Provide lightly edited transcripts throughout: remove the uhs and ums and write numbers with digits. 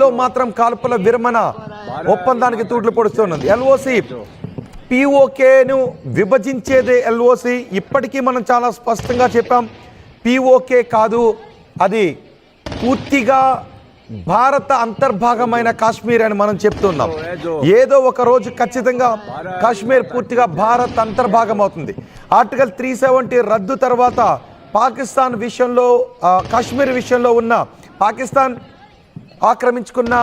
లో మాత్రం కాల్పుల విరమణ ఒప్పందానికి తూట్లు పొడుస్తున్నది. LOC పిఓకేను విభజించేదే LOC. ఇప్పటికీ మనం చాలా స్పష్టంగా చెప్పాం, పిఓకే కాదు, అది పూర్తిగా భారత అంతర్భాగమైన కాశ్మీర్ అని మనం చెప్తున్నాం. ఏదో ఒక రోజు ఖచ్చితంగా కాశ్మీర్ పూర్తిగా భారత్ అంతర్భాగం అవుతుంది. ఆర్టికల్ 370 రద్దు తర్వాత పాకిస్తాన్ విషయంలో, కాశ్మీర్ విషయంలో ఉన్న పాకిస్తాన్ ఆక్రమించుకున్న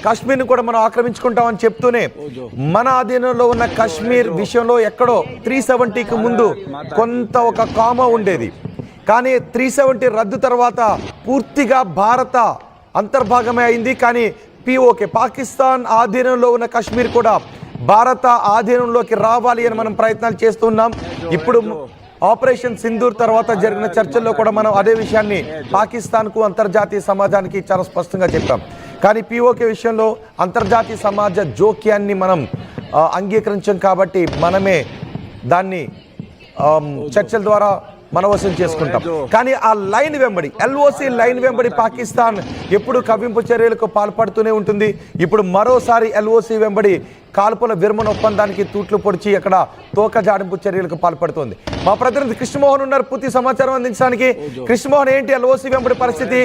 కాశ్మీర్ని కూడా మనం ఆక్రమించుకుంటామని చెప్తూనే మన ఆధీనంలో ఉన్న కాశ్మీర్ విషయంలో ఎక్కడో 370కి ముందు కొంత ఒక కామా ఉండేది. కానీ 370 రద్దు తర్వాత పూర్తిగా భారత అంతర్భాగమే అయింది. కానీ పిఓకే, పాకిస్తాన్ ఆధీనంలో ఉన్న కాశ్మీర్ కూడా భారత ఆధీనంలోకి రావాలి అని మనం ప్రయత్నాలు చేస్తున్నాం. ఇప్పుడు ఆపరేషన్ సింధూర్ తర్వాత జరిగిన చర్చల్లో కూడా మనం అదే విషయాన్ని పాకిస్తాన్కు అంతర్జాతీయ సమాజానికి చాలా స్పష్టంగా చెప్పాం. కానీ పిఓకే విషయంలో అంతర్జాతీయ సమాజ జోక్యాన్ని మనం అంగీకరించాం కాబట్టి మనమే దాన్ని చర్చల ద్వారా మనవశం చేసుకుంటాం. కానీ ఆ లైన్ వెంబడి, ఎల్ఓసి లైన్ వెంబడి పాకిస్తాన్ ఎప్పుడు కవ్వింపు చర్యలకు పాల్పడుతూనే ఉంటుంది. ఇప్పుడు మరోసారి ఎల్ఓసి వెంబడి కాల్పుల విరమణ ఒప్పందానికి తూట్లు పొడిచి అక్కడ తోక జాడింపు చర్యలకు పాల్పడుతోంది. మా ప్రతినిధి కృష్ణమోహన్ ఉన్నారు పూర్తి సమాచారం అందించడానికి. కృష్ణమోహన్, ఏంటి ఎల్ఓసి వెంబడి పరిస్థితి?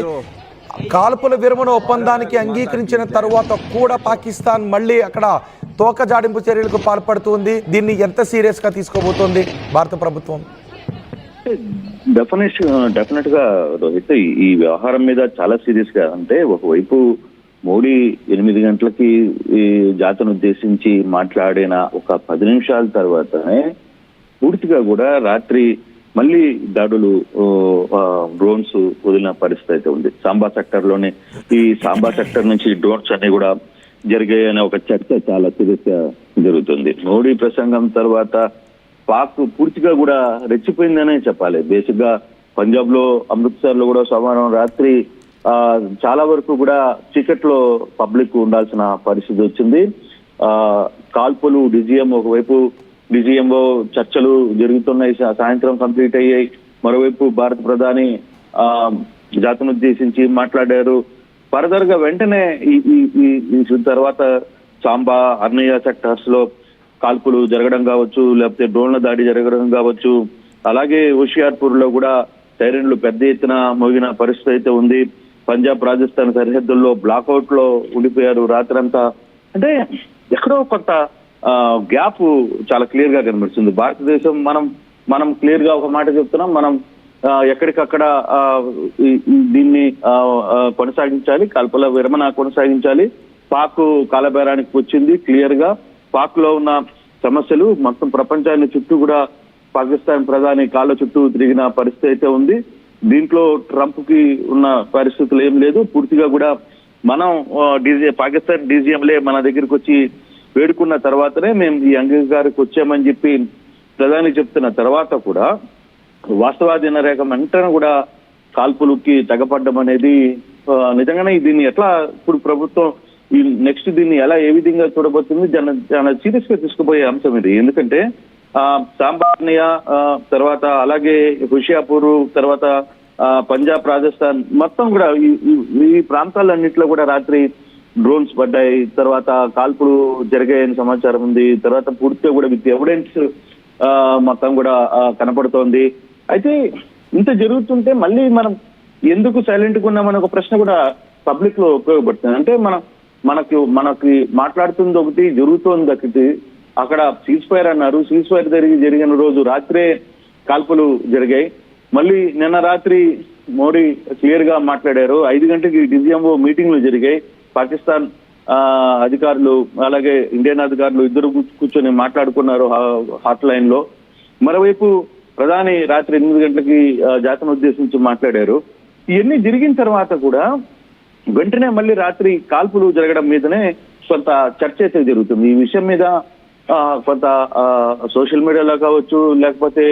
కాల్పుల విరమణ ఒప్పందానికి అంగీకరించిన తరువాత కూడా పాకిస్తాన్ మళ్ళీ అక్కడ తోక జాడింపు చర్యలకు పాల్పడుతుంది. దీన్ని ఎంత సీరియస్గా తీసుకోబోతోంది భారత ప్రభుత్వం? డెఫినెట్ గా రోహిత్, ఈ వ్యవహారం మీద చాలా సీరియస్ గా, అంటే ఒకవైపు మోడీ 8 గంటలకి ఈ జాతిని ఉద్దేశించి మాట్లాడిన ఒక 10 నిమిషాల తర్వాతనే పూర్తిగా కూడా రాత్రి మళ్ళీ దాడులు, డ్రోన్స్ వదిలిన పరిస్థితి అయితే ఉంది. సాంబా సెక్టర్ లోనే, ఈ సాంబా సెక్టర్ నుంచి డ్రోన్స్ అన్ని కూడా జరిగాయనే ఒక చర్చ చాలా సీరియస్ గా జరుగుతుంది. మోడీ ప్రసంగం తర్వాత పాక్ పూర్తిగా కూడా రెచ్చిపోయిందనే చెప్పాలి. బేసిక్ గా పంజాబ్ లో, అమృత్సర్ లో కూడా సోమవారం రాత్రి చాలా వరకు కూడా చీకట్లో పబ్లిక్ ఉండాల్సిన పరిస్థితి వచ్చింది. కాల్పులు, డిజిఎం ఒకవైపు, డిజిఎంఓ చర్చలు జరుగుతున్నాయి, సాయంత్రం కంప్లీట్ అయ్యాయి. మరోవైపు భారత ప్రధాని జాతిని ఉద్దేశించి మాట్లాడారు. ఫర్దర్ గా వెంటనే ఈ తర్వాత సాంబా, అర్నియా సెక్టర్స్ లో కాల్పులు జరగడం కావచ్చు, లేకపోతే డ్రోన్ల దాడి జరగడం కావచ్చు. అలాగే హోషియార్పూర్ లో కూడా సైరన్లు పెద్ద ఎత్తున మోగిన పరిస్థితి అయితే ఉంది. పంజాబ్, రాజస్థాన్ సరిహద్దుల్లో బ్లాక్అవుట్ లో ఉండిపోయారు రాత్రంతా. అంటే ఎక్కడో కొంత గ్యాప్ చాలా క్లియర్ గా కనిపిస్తుంది. భారతదేశం మనం క్లియర్ గా ఒక మాట చెప్తున్నాం, మనం ఎక్కడికక్కడ దీన్ని కొనసాగించాలి, కాల్పుల విరమణ కొనసాగించాలి. పాక్ కాలబేరానికి వచ్చింది క్లియర్ గా. పాక్ లో ఉన్న సమస్యలు మొత్తం ప్రపంచాన్ని చుట్టూ కూడా పాకిస్తాన్ ప్రధాని కాళ్ళ చుట్టూ తిరిగిన పరిస్థితి అయితే ఉంది. దీంట్లో ట్రంప్ కి ఉన్న పరిస్థితులు ఏం లేదు. పూర్తిగా కూడా మనం పాకిస్తాన్ డీజీఎంలే మన దగ్గరికి వచ్చి వేడుకున్న తర్వాతనే మేము ఈ అంగీకారానికి వచ్చామని చెప్పి ప్రధాని చెప్తున్న తర్వాత కూడా వాస్తవాధీన రేఖ వెంటనే కూడా కాల్పులకి తెగపడ్డం అనేది నిజంగానే దీన్ని ఎట్లా ఇప్పుడు ప్రభుత్వం ఈ నెక్స్ట్ దీన్ని ఎలా, ఏ విధంగా చూడబోతుంది, చాలా సీరియస్ గా తీసుకుపోయే అంశం ఇది. ఎందుకంటే సాంబార్నియా తర్వాత అలాగే హుషియాపూర్ తర్వాత పంజాబ్, రాజస్థాన్ మొత్తం కూడా ఈ ప్రాంతాలన్నింటిలో కూడా రాత్రి డ్రోన్స్ పడ్డాయి. తర్వాత కాల్పులు జరిగాయని సమాచారం ఉంది. తర్వాత పూర్తిగా కూడా విత్ ఎవిడెన్స్ మొత్తం కూడా కనపడుతోంది. అయితే ఇంత జరుగుతుంటే మళ్ళీ మనం ఎందుకు సైలెంట్ గా ఉన్నామని ఒక ప్రశ్న కూడా పబ్లిక్ లో ఉపయోగపడుతుంది. అంటే మనకి మాట్లాడుతుంది ఒకటి, జరుగుతోంది ఒకటి. అక్కడ సీజ్ ఫైర్ అన్నారు, సీజ్ ఫైర్ జరిగిన రోజు రాత్రే కాల్పులు జరిగాయి. మళ్ళీ నిన్న రాత్రి మోడీ క్లియర్ గా మాట్లాడారు. 5 గంటలకి డిజిఎంఓ మీటింగ్లు జరిగాయి. పాకిస్తాన్ అధికారులు అలాగే ఇండియన్ అధికారులు ఇద్దరు కూర్చొని మాట్లాడుకున్నారు హాట్ లైన్ లో. మరోవైపు ప్రధాని రాత్రి 8 గంటలకి జాతిని ఉద్దేశించి మాట్లాడారు. ఇవన్నీ జరిగిన తర్వాత కూడా వెంటనే మళ్ళీ రాత్రి కాల్పులు జరగడం మీదనే కొంత చర్చ అయితే జరుగుతుంది. ఈ విషయం మీద కొంత సోషల్ మీడియాలో కావచ్చు, లేకపోతే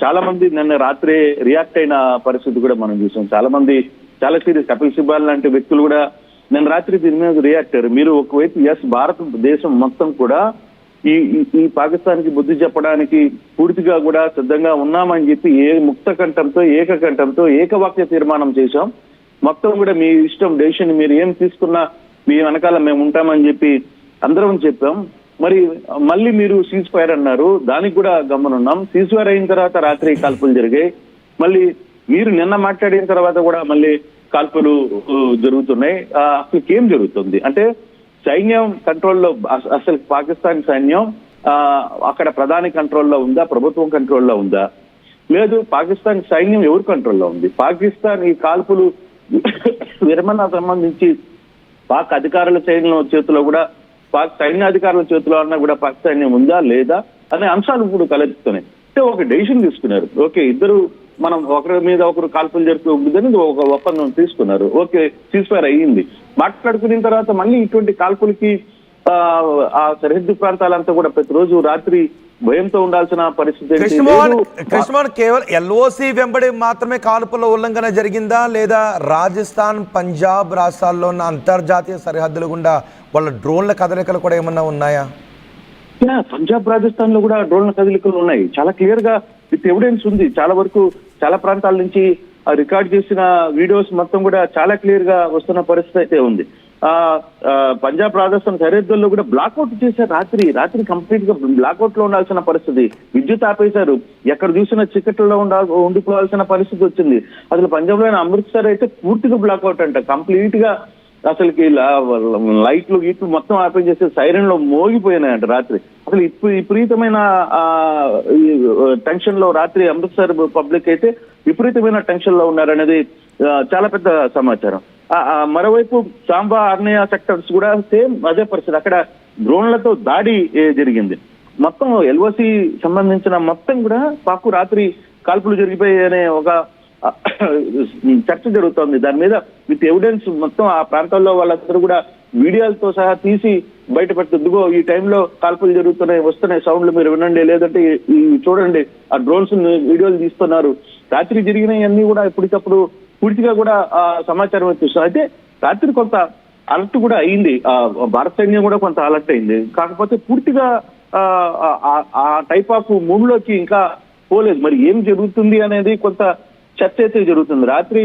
చాలా మంది నిన్న రాత్రి రియాక్ట్ అయిన పరిస్థితి కూడా మనం చూసాం. చాలా మంది చాలా సీరియస్, కపిల్ సిబాల్ లాంటి వ్యక్తులు కూడా నిన్న రాత్రి దీని మీద రియాక్ట్ అయ్యారు. మీరు ఒకవైపు భారతదేశం మొత్తం కూడా ఈ పాకిస్తాన్ కి బుద్ధి చెప్పడానికి పూర్తిగా కూడా సిద్ధంగా ఉన్నామని చెప్పి ముక్త కంఠంతో, ఏకకంఠంతో, ఏకవాక్య తీర్మానం చేశాం. మొత్తం కూడా మీ ఇష్టం, డెసిషన్, మీరు ఏం తీసుకున్నా మీ వెనకాల మేము ఉంటామని చెప్పి అందరం చెప్పాం. మరి మళ్ళీ మీరు సీజ్ ఫైర్ అన్నారు, దానికి కూడా గమనున్నాం. సీజ్ ఫైర్ అయిన తర్వాత రాత్రి కాల్పులు జరిగాయి. మళ్ళీ మీరు నిన్న మాట్లాడిన తర్వాత కూడా మళ్ళీ కాల్పులు జరుగుతున్నాయి. అసలు ఏం జరుగుతుంది అంటే సైన్యం కంట్రోల్లో, అసలు పాకిస్తాన్ సైన్యం అక్కడ ప్రధాని కంట్రోల్లో ఉందా, ప్రభుత్వం కంట్రోల్లో ఉందా, లేదు పాకిస్తాన్ సైన్యం ఎవరి కంట్రోల్లో ఉంది? పాకిస్తాన్ ఈ కాల్పులు విరమణ సంబంధించి పాక్ అధికారుల చేతిలో కూడా, పాక్ సైన్యాధికారుల చేతిలో అన్నా కూడా పాక్ సైన్యం ఉందా లేదా అనే అంశాలు ఇప్పుడు తలెత్తుతున్నాయి. అంటే ఒక డెసిషన్ తీసుకున్నారు. ఓకే, ఇద్దరు మనం ఒకరి మీద ఒకరు కాల్పులు జరుపుకుందని ఒక ఒప్పందం తీసుకున్నారు. ఓకే, సీజ్ ఫైర్ అయ్యింది. మాట్లాడుకున్న తర్వాత మళ్ళీ ఇటువంటి కాల్పులకి ఆ సరిహద్దు ప్రాంతాలంతా కూడా ప్రతిరోజు రాత్రి భయంతో ఉండాల్సిన పరిస్థితి. కృష్ణమోహన్, కేవలం ఎల్ఓసి వెంబడి మాత్రమే కాల్పుల ఉల్లంఘన జరిగిందా, లేదా రాజస్థాన్, పంజాబ్ రాష్ట్రాల్లో ఉన్న అంతర్జాతీయ సరిహద్దులు గుండా వాళ్ళ డ్రోన్ల కదలికలు కూడా ఏమన్నా ఉన్నాయా? పంజాబ్, రాజస్థాన్ లో కూడా డ్రోన్ల కదలికలు ఉన్నాయి. చాలా క్లియర్ గా విత్ ఎవిడెన్స్ ఉంది. చాలా వరకు చాలా ప్రాంతాల నుంచి రికార్డ్ చేసిన వీడియోస్ మొత్తం కూడా చాలా క్లియర్ గా వస్తున్న పరిస్థితి అయితే ఉంది. పంజాబ్, రాజస్థాన్ సరిహద్దుల్లో కూడా బ్లాక్అవుట్ చేశారు. రాత్రి కంప్లీట్ గా బ్లాక్అవుట్ లో ఉండాల్సిన పరిస్థితి. విద్యుత్ ఆపేశారు. ఎక్కడ చూసినా చికెట్లలో ఉండిపోవాల్సిన పరిస్థితి వచ్చింది. అసలు పంజాబ్ లోని అమృత్సర్ అయితే పూర్తిగా బ్లాక్అవుట్ అంట. కంప్లీట్ గా అసలుకి లైట్లు గీట్లు మొత్తం ఆపేజ్ చేస్తే సైరన్ లో మోగిపోయినాయంట రాత్రి. అసలు విపరీతమైన టెన్షన్ లో రాత్రి అమృత్సర్ పబ్లిక్ అయితే విపరీతమైన టెన్షన్ లో ఉన్నారనేది చాలా పెద్ద సమాచారం. మరోవైపు సాంబా, ఆగ్నేయ సెక్టర్స్ కూడా సేమ్ అదే పరిస్థితి. అక్కడ డ్రోన్లతో దాడి జరిగింది. మొత్తం ఎల్ఓసి సంబంధించిన మొత్తం కూడా పాకు రాత్రి కాల్పులు జరిగిపోయాయి అనే ఒక చర్చ జరుగుతోంది. దాని మీద విత్ ఎవిడెన్స్ మొత్తం ఆ ప్రాంతాల్లో వాళ్ళందరూ కూడా వీడియోలతో సహా తీసి బయటపెడుతుందిగో ఈ టైంలో కాల్పులు జరుగుతున్నాయి, వస్తున్నాయి సౌండ్లు, మీరు వినండి, లేదంటే చూడండి ఆ డ్రోన్స్ వీడియోలు తీస్తున్నారు. రాత్రి జరిగినవన్నీ కూడా ఎప్పటికప్పుడు పూర్తిగా కూడా సమాచారం వచ్చేస్తుంది. అయితే రాత్రి కొంత అలర్ట్ కూడా అయింది. భారత సైన్యం కూడా కొంత అలర్ట్ అయింది. కాకపోతే పూర్తిగా ఆ టైప్ ఆఫ్ మూడ్ లోకి ఇంకా పోలేదు. మరి ఏం జరుగుతుంది అనేది కొంత చర్చ అయితే జరుగుతుంది. రాత్రి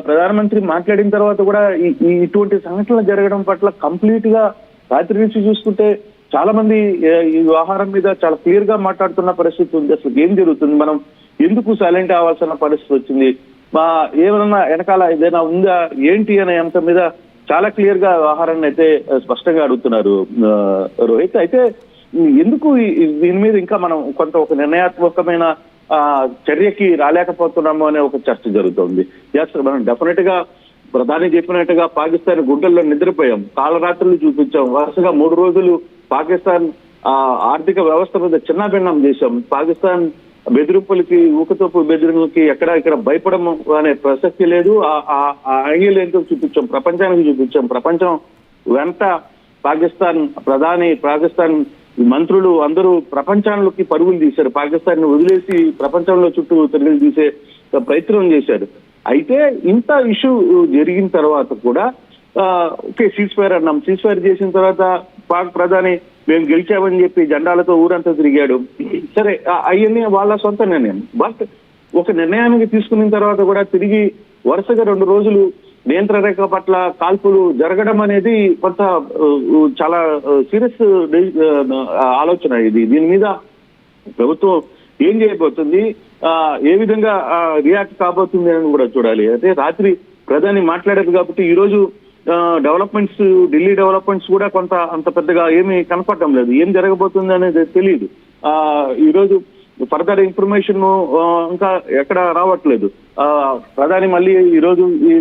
ప్రధానమంత్రి మాట్లాడిన తర్వాత కూడా ఇటువంటి సంఘటనలు జరగడం పట్ల కంప్లీట్ గా రాత్రి నుంచి చూసుకుంటే చాలా మంది ఈ వ్యవహారం మీద చాలా క్లియర్ గా మాట్లాడుతున్న పరిస్థితి ఉంది. అసలు ఏం జరుగుతుంది, మనం ఎందుకు సైలెంట్ అవ్వాల్సిన పరిస్థితి వచ్చింది, ఏమన్నా వెనకాల ఏదైనా ఉందా ఏంటి అనే అంశం మీద చాలా క్లియర్ గా వ్యవహారాన్ని అయితే స్పష్టంగా అడుగుతున్నారు రోహిత్. అయితే ఎందుకు దీని మీద ఇంకా మనం కొంత ఒక నిర్ణయాత్మకమైన చర్యకి రాలేకపోతున్నాము అనే ఒక చర్చ జరుగుతోంది. మనం డెఫినెట్ గా ప్రధాని చెప్పినట్టుగా పాకిస్తాన్ గుండెల్లో నిద్రపోయాం, కాలరాత్రులు చూపించాం. వరుసగా 3 రోజులు పాకిస్తాన్ ఆర్థిక వ్యవస్థ మీద చిన్నభిన్నం చేశాం. పాకిస్తాన్ బెదిరింపులకి, ఊకతోపు బెదిరింపులకి ఇక్కడ భయపడము అనే ప్రసక్తి లేదు. ఆ యాంగిల్ ఏంటో చూపించాం, ప్రపంచానికి చూపించాం. ప్రపంచం వెంట పాకిస్తాన్ ప్రధాని, పాకిస్తాన్ మంత్రులు అందరూ ప్రపంచంలోకి పరుగులు తీశారు. పాకిస్తాన్ ని వదిలేసి ప్రపంచంలో చుట్టూ తిరుగులు తీసే ప్రయత్నం చేశారు. అయితే ఇంత ఇష్యూ జరిగిన తర్వాత కూడా ఓకే సీజ్ ఫైర్ అన్నాం. సీజ్ ఫైర్ చేసిన తర్వాత పాక్ ప్రధాని మేము గెలిచామని చెప్పి జెండాలతో ఊరంతా తిరిగాడు. సరే, అవన్నీ వాళ్ళ సొంత నిర్ణయం. బట్ ఒక నిర్ణయానికి తీసుకున్న తర్వాత కూడా తిరిగి వరుసగా 2 రోజులు నియంత్రణ రేఖ పట్ల కాల్పులు జరగడం అనేది కొంత చాలా సీరియస్ ఆలోచన ఇది. దీని మీద ప్రభుత్వం ఏం చేయబోతుంది, ఏ విధంగా రియాక్ట్ కాబోతుంది అని కూడా చూడాలి. అయితే రాత్రి ప్రధాని మాట్లాడారు కాబట్టి ఈ రోజు డెవలప్మెంట్స్, ఢిల్లీ డెవలప్మెంట్స్ కూడా కొంత అంత పెద్దగా ఏమీ కనపడటం లేదు. ఏం జరగబోతుంది అనేది తెలియదు. ఈ రోజు ఫర్దర్ ఇన్ఫర్మేషన్ ఇంకా ఎక్కడ రావట్లేదు. ప్రధాని మళ్ళీ ఈ రోజు ఈ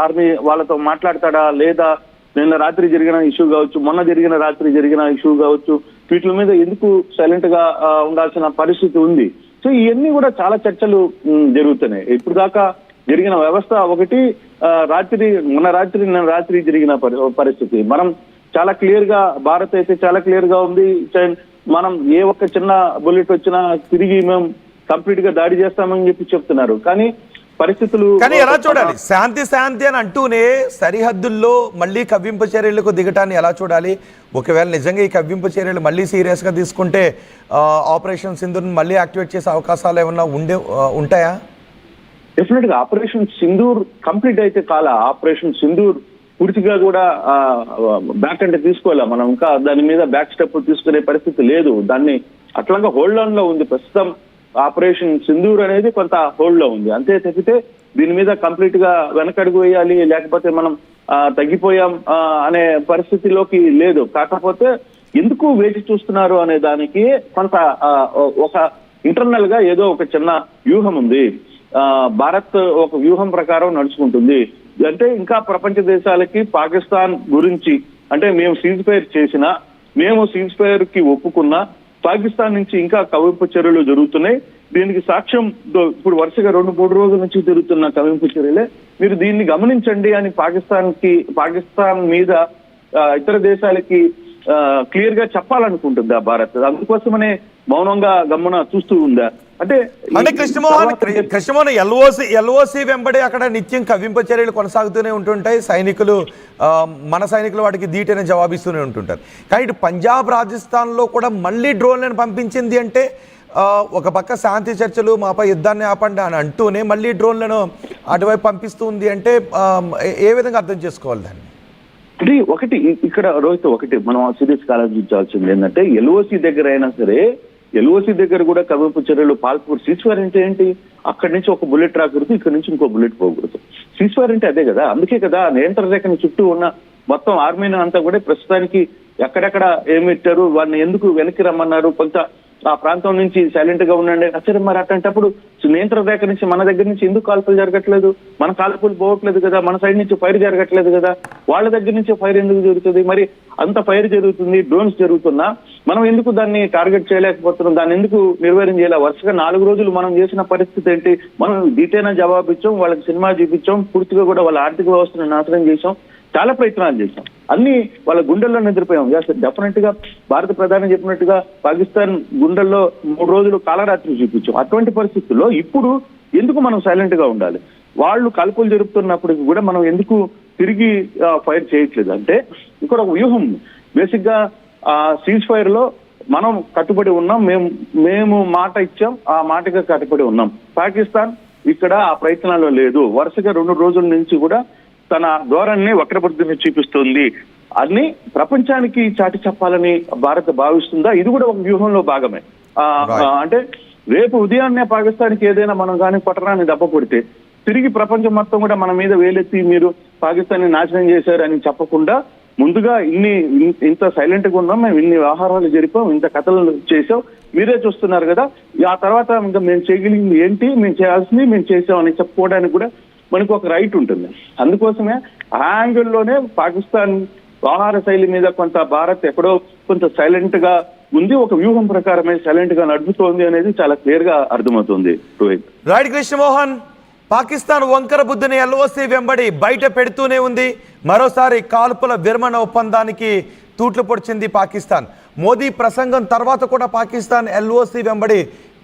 ఆర్మీ వాళ్ళతో మాట్లాడతాడా లేదా, నిన్న రాత్రి జరిగిన ఇష్యూ కావచ్చు, మొన్న రాత్రి జరిగిన ఇష్యూ కావచ్చు, వీటి మీద ఎందుకు సైలెంట్ గా ఉండాల్సిన పరిస్థితి ఉంది. సో ఇవన్నీ కూడా చాలా చర్చలు జరుగుతున్నాయి. ఇప్పుడు దాకా జరిగిన వ్యవస్థ ఒకటి, నిన్న రాత్రి జరిగిన పరిస్థితి మనం చాలా క్లియర్ గా, భారత్ అయితే చాలా క్లియర్ గా ఉంది. మనం ఏ ఒక్క చిన్న బుల్లెట్ వచ్చినా తిరిగి మేము కంప్లీట్ గా దాడి చేస్తామని చెప్పి చెప్తున్నారు. కానీ పరిస్థితులు ఎలా చూడాలి? శాంతి అని అంటూనే సరిహద్దుల్లో మళ్ళీ కవ్వింపు చర్యలకు దిగటాన్ని ఎలా చూడాలి? ఒకవేళ నిజంగా ఈ కవ్వింపు చర్యలు మళ్ళీ సీరియస్ గా తీసుకుంటే ఆపరేషన్ సింధూర్ని మళ్ళీ యాక్టివేట్ చేసే అవకాశాలు ఏమన్నా ఉంటాయా? డెఫినెట్ గా ఆపరేషన్ సింధూర్ కంప్లీట్ అయితే ఆపరేషన్ సింధూర్ పూర్తిగా కూడా బ్యాక్ అంటే తీసుకోవాలా మనం, ఇంకా దాని మీద బ్యాక్ స్టెప్ తీసుకునే పరిస్థితి లేదు. దాన్ని అట్లాగా హోల్డ్ ఆన్ లో ఉంది ప్రస్తుతం. ఆపరేషన్ సింధూర్ అనేది కొంత హోల్డ్ లో ఉంది, అంతే తప్పితే దీని మీద కంప్లీట్ గా వెనకడుగు వేయాలి లేకపోతే మనం తగ్గిపోయాం అనే పరిస్థితిలోకి లేదు. కాకపోతే ఎందుకు వేచి చూస్తున్నారు అనే దానికి కొంత ఒక ఇంటర్నల్ గా ఏదో ఒక చిన్న వ్యూహం ఉంది. భారత్ ఒక వ్యూహం ప్రకారం నడుచుకుంటుంది. అంటే ఇంకా ప్రపంచ దేశాలకి పాకిస్తాన్ గురించి, అంటే మేము సీజ్ ఫైర్ చేసినా, మేము సీజ్ ఫైర్ కి ఒప్పుకున్నా, పాకిస్తాన్ నుంచి ఇంకా కవింపు చర్యలు జరుగుతున్నాయి. దీనికి సాక్ష్యం ఇప్పుడు వరుసగా 2-3 రోజుల నుంచి జరుగుతున్న కవింపు చర్యలే. మీరు దీన్ని గమనించండి అని పాకిస్తాన్ మీద ఇతర దేశాలకి క్లియర్ గా చెప్పాలనుకుంటుందా భారత్? అందుకోసమనే మౌనంగా గమ్మున చూస్తూ ఉందా? అంటే కృష్ణమోహన్ ఎల్ఓసి వెంబడి అక్కడ నిత్యం కవ్వింపు చర్యలు కొనసాగుతూనే ఉంటుంటాయి. సైనికులు మన సైనికులు వాటికి ధీటైన జవాబిస్తూనే ఉంటుంటారు. కానీ ఇటు పంజాబ్ రాజస్థాన్లో కూడా మళ్ళీ డ్రోన్లను పంపించింది అంటే ఒక పక్క శాంతి చర్చలు మాపై యుద్ధాన్ని ఆపండి అని అంటూనే మళ్ళీ డ్రోన్లను అటువైపు పంపిస్తుంది అంటే ఏ విధంగా అర్థం చేసుకోవాలి దాన్ని? ఇది ఒకటి ఇక్కడ రోహిత్, ఒకటి మనం సీరియస్ ఆలోచించాల్సింది ఏంటంటే ఎల్ఓసి దగ్గర అయినా సరే, ఎల్ఓసి దగ్గర కూడా కవింపు చర్యలు పాల్పూర్ సీజ్ఫైర్ అంటే ఏంటి? అక్కడి నుంచి ఒక బుల్లెట్ రాకూడదు, ఇక్కడ నుంచి ఇంకో బుల్లెట్ పోకూడదు. సీజ్ఫైర్ అంటే అదే కదా. అందుకే కదా నియంత్రణ రేఖని చుట్టూ ఉన్న మొత్తం ఆర్మీని అంతా కూడా ప్రస్తుతానికి ఎక్కడెక్కడ ఏమి ఇచ్చారు, వాడిని ఎందుకు వెనక్కి రమ్మన్నారు, కొంత ఆ ప్రాంతం నుంచి సైలెంట్ గా ఉండండి. అసలు మరి అట్లాంటప్పుడు నియంత్రణ రేఖ నుంచి మన దగ్గర నుంచి ఎందుకు కాల్పులు జరగట్లేదు? మన కాల్పులు పోవట్లేదు కదా, మన సైడ్ నుంచి ఫైర్ జరగట్లేదు కదా, వాళ్ళ దగ్గర నుంచి ఫైర్ ఎందుకు జరుగుతుంది? మరి అంత ఫైర్ జరుగుతుంది, డ్రోన్స్ జరుగుతున్నా మనం ఎందుకు దాన్ని టార్గెట్ చేయలేకపోతున్నాం? దాన్ని ఎందుకు నిర్వహణ చేయాలి? వరుసగా 4 రోజులు మనం చేసిన పరిస్థితి ఏంటి? మనం డీటెయిల్ జవాబు ఇచ్చాం, వాళ్ళకి సినిమా చూపించాం, పూర్తిగా కూడా వాళ్ళ ఆర్థిక వ్యవస్థను నాశనం చేశాం, చాలా ప్రయత్నాలు చేశాం, అన్ని వాళ్ళ గుండెల్లో నిద్రపోయాం. డెఫినెట్ గా భారత ప్రధాని చెప్పినట్టుగా పాకిస్తాన్ గుండెల్లో 3 రోజులు కాలరాత్రి చూపించాం. అటువంటి పరిస్థితుల్లో ఇప్పుడు ఎందుకు మనం సైలెంట్ గా ఉండాలి? వాళ్ళు కాల్పులు జరుపుతున్నప్పటికీ కూడా మనం ఎందుకు తిరిగి ఫైర్ చేయట్లేదు? అంటే ఇక్కడ ఒక వ్యూహం. బేసిక్ గా సీజ్ ఫైర్ లో మనం కట్టుబడి ఉన్నాం, మేము మాట ఇచ్చాం, ఆ మాటగా కట్టుబడి ఉన్నాం. పాకిస్తాన్ ఇక్కడ ఆ ప్రయత్నాల్లో లేదు. వరుసగా 2 రోజుల నుంచి కూడా తన ధోరణిని వక్రబుద్ధిని చూపిస్తుంది. అన్ని ప్రపంచానికి చాటి చెప్పాలని భారత్ భావిస్తుందా? ఇది కూడా ఒక వ్యూహంలో భాగమే. అంటే రేపు ఉదయాన్నే పాకిస్తాన్కి ఏదైనా మనం కానీ పట్టణాన్ని దెబ్బ కొడితే తిరిగి ప్రపంచం మొత్తం కూడా మన మీద వేలెత్తి మీరు పాకిస్తాన్ని నాశనం చేశారని చెప్పకుండా ముందుగా ఇంత సైలెంట్ గా ఉన్నాం, మేము ఇన్ని వ్యవహారాలు జరిపాం, ఇంత కథలు చేసాం, మీరే చూస్తున్నారు కదా, ఆ తర్వాత ఇంకా మేము చేయగలిగింది ఏంటి, మేము చేయాల్సింది మేము చేసామని చెప్పుకోవడానికి కూడా మనకు ఒక రైట్ ఉంటుంది. అందుకోసమే ఆ యాంగిల్లోనే పాకిస్తాన్ వ్యవహార శైలి మీద కొంత భారత్ ఎక్కడో కొంత సైలెంట్ గా ఉంది, ఒక వ్యూహం ప్రకారమే సైలెంట్ గా నడుపుతోంది అనేది చాలా క్లియర్ గా అర్థమవుతుంది. రోహిత్, రైట్ కృష్ణమోహన్, పాకిస్తాన్ వంకర బుద్ధిని ఎల్ఓసి వెంబడి బయట పెడుతూనే ఉంది. మరోసారి కాల్పుల విరమణ ఒప్పందానికి తూట్లు పొడిచింది పాకిస్తాన్. మోదీ ప్రసంగం తర్వాత కూడా పాకిస్తాన్ ఎల్ఓసి వెంబడి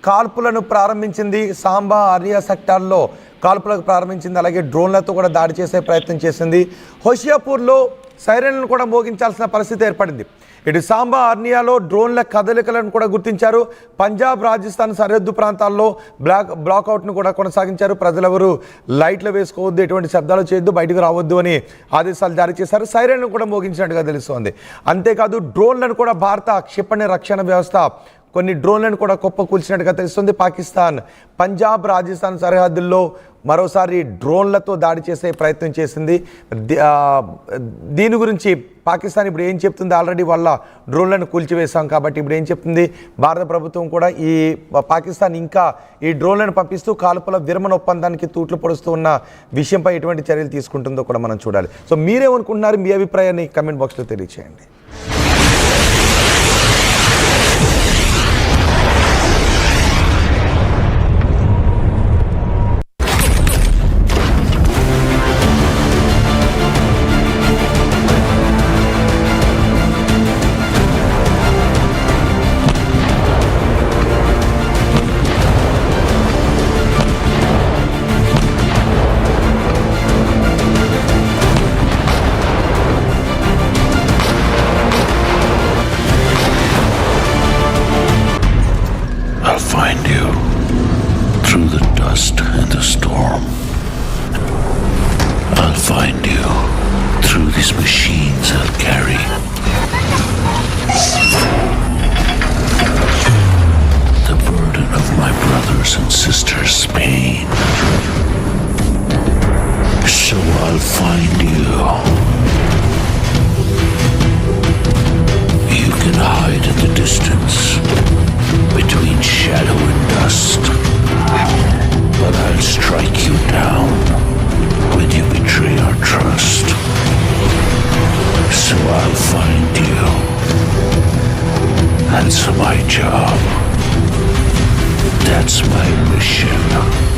కాల్పులను ప్రారంభించింది. సాంబా ఆర్యా సెక్టార్లో కాల్పులకు ప్రారంభించింది. అలాగే డ్రోన్లతో కూడా దాడి చేసే ప్రయత్నం చేసింది. హోషియాపూర్లో సైరన్లను కూడా మోగించాల్సిన పరిస్థితి ఏర్పడింది. ఇటు సాంబా ఆర్నియాలో డ్రోన్ల కదలికలను కూడా గుర్తించారు. పంజాబ్ రాజస్థాన్ సరిహద్దు ప్రాంతాల్లో బ్లాక్అవుట్ను కూడా కొనసాగించారు. ప్రజలెవరూ లైట్లు వేసుకోవద్దు, ఎటువంటి శబ్దాలు చేయొద్దు, బయటకు రావద్దు అని ఆదేశాలు జారీ చేశారు. సైరన్లను కూడా మోగించినట్టుగా తెలుస్తోంది. అంతేకాదు డ్రోన్లను కూడా భారత క్షిపణి రక్షణ వ్యవస్థ కొన్ని డ్రోన్లను కూడా కుప్పకూల్చినట్టుగా తెలుస్తుంది. పాకిస్తాన్ పంజాబ్ రాజస్థాన్ సరిహద్దుల్లో మరోసారి డ్రోన్లతో దాడి చేసే ప్రయత్నం చేసింది. దీని గురించి పాకిస్తాన్ ఇప్పుడు ఏం చెప్తుంది? ఆల్రెడీ వాళ్ళ డ్రోన్లను కూల్చివేశాం కాబట్టి ఇప్పుడు ఏం చెప్తుంది భారత ప్రభుత్వం? కూడా ఈ పాకిస్తాన్ ఇంకా ఈ డ్రోన్లను పంపిస్తూ కాల్పుల విరమణ ఒప్పందానికి తూట్లు పొడుస్తూ ఉన్న విషయంపై ఎటువంటి చర్యలు తీసుకుంటుందో కూడా మనం చూడాలి. సో మీరేమనుకుంటున్నారు? మీ అభిప్రాయాన్ని కమెంట్ బాక్స్లో తెలియచేయండి. find you. You can hide in the distance between shadow and dust, but I'll strike you down when you betray our trust. So I'll find you. That's my job. That's my mission.